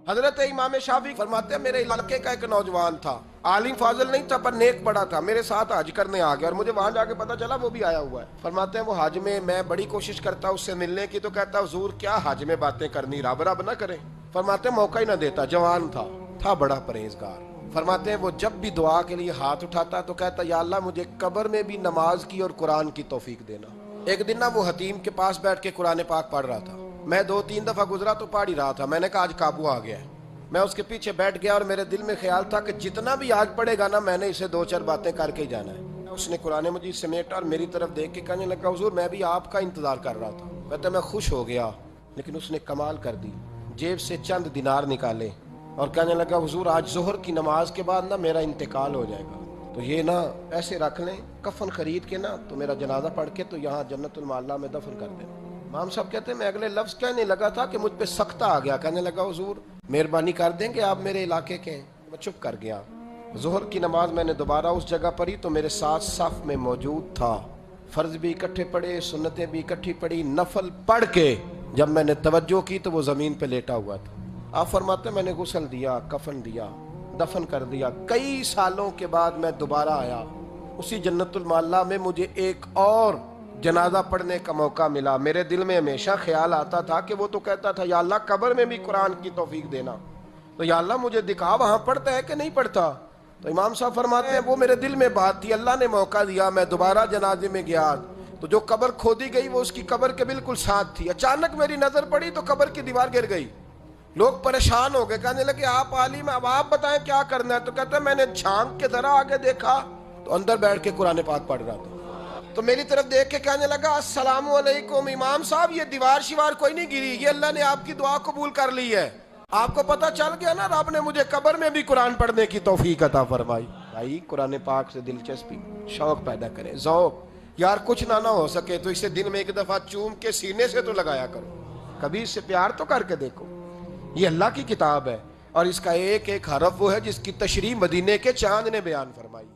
حضرت امام شافعی فرماتے ہیں میرے علاقے کا ایک نوجوان تھا، عالم فاضل نہیں تھا پر نیک بڑا تھا، میرے ساتھ حج کرنے آ گیا اور مجھے وہاں جا کے پتا چلا وہ بھی آیا ہوا ہے۔ فرماتے ہیں وہ حج میں بڑی کوشش کرتا اس سے ملنے کی، تو کہتا حضور کیا حج میں باتیں کرنی، رب رب نہ کریں۔ فرماتے ہیں موقع ہی نہ دیتا، جوان تھا بڑا پرہیزگار۔ فرماتے ہیں وہ جب بھی دعا کے لیے ہاتھ اٹھاتا تو کہتا یا اللہ مجھے قبر میں بھی نماز کی اور قرآن کی توفیق دینا۔ ایک دن وہ حتیم کے پاس بیٹھ کے قرآن پاک پڑھ رہا تھا، میں 2-3 دفعہ گزرا تو پڑھ ہی رہا تھا، میں نے کہا آج قابو آ گیا ہے۔ میں اس کے پیچھے بیٹھ گیا اور میرے دل میں خیال تھا کہ جتنا بھی آج پڑھے گا نا میں نے اسے 2-4 باتیں کر کے ہی جانا ہے۔ اس نے قرآن مجید سمیٹا اور میری طرف دیکھ کے کہنے لگا حضور میں بھی آپ کا انتظار کر رہا تھا۔ کہتا میں خوش ہو گیا، لیکن اس نے کمال کر دی، جیب سے چند دینار نکالے اور کہنے لگا حضور آج ظہر کی نماز کے بعد نا میرا انتقال ہو جائے گا، تو یہ نا پیسے رکھ لیں، کفن خرید کے نا تو میرا جنازہ پڑھ کے تو یہاں جنت المعلا میں دفن کر دیں۔ امام صاحب کہتے ہیں میں اگلے لفظ کہنے لگا تھا کہ مجھ پہ سختہ آ گیا، کہنے لگا حضور مہربانی کر دیں کہ آپ میرے علاقے کے ہیں۔ میں چپ کر گیا۔ ظہر کی نماز میں نے دوبارہ اس جگہ پڑھی تو میرے ساتھ صف میں موجود تھا، فرض بھی اکٹھے پڑھے، سنتیں بھی اکٹھی پڑھی، نفل پڑھ کے جب میں نے توجہ کی تو وہ زمین پہ لیٹا ہوا تھا۔ آپ فرماتے ہیں میں نے غسل دیا، کفن دیا، دفن کر دیا۔ کئی سالوں کے بعد میں دوبارہ آیا، اسی جنت المعلا میں مجھے ایک اور جنازہ پڑھنے کا موقع ملا۔ میرے دل میں ہمیشہ خیال آتا تھا کہ وہ تو کہتا تھا یا اللہ قبر میں بھی قرآن کی توفیق دینا، تو یا اللہ مجھے دکھا وہاں پڑھتا ہے کہ نہیں پڑھتا۔ تو امام صاحب فرماتے ہیں وہ میرے دل میں بات تھی، اللہ نے موقع دیا، میں دوبارہ جنازے میں گیا تو جو قبر کھودی گئی وہ اس کی قبر کے بالکل ساتھ تھی۔ اچانک میری نظر پڑی تو قبر کی دیوار گر گئی، لوگ پریشان ہو گئے، کہنے لگے آپ عالم اب آپ بتائیں کیا کرنا ہے؟ تو کہتا ہے میں نے جھانک کے ذرا آگے دیکھا تو اندر بیٹھ کے قرآن پاک پڑھ رہا تھا، تو میری طرف دیکھ کے کہنے لگا السلام علیکم امام صاحب، یہ دیوار شیوار کوئی نہیں گری، یہ اللہ نے آپ کی دعا قبول کر لی ہے، آپ کو پتہ چل گیا نا رب نے مجھے قبر میں بھی قرآن پڑھنے کی توفیق عطا فرمائی۔ بھائی قرآن پاک سے دلچسپی، شوق پیدا کریں، ذوق۔ یار کچھ نہ ہو سکے تو اسے دن میں ایک دفعہ چوم کے سینے سے تو لگایا کرو، کبھی اس سے پیار تو کر کے دیکھو۔ یہ اللہ کی کتاب ہے اور اس کا ایک ایک حرف وہ ہے جس کی تشریح مدینے کے چاند نے بیان فرمائی۔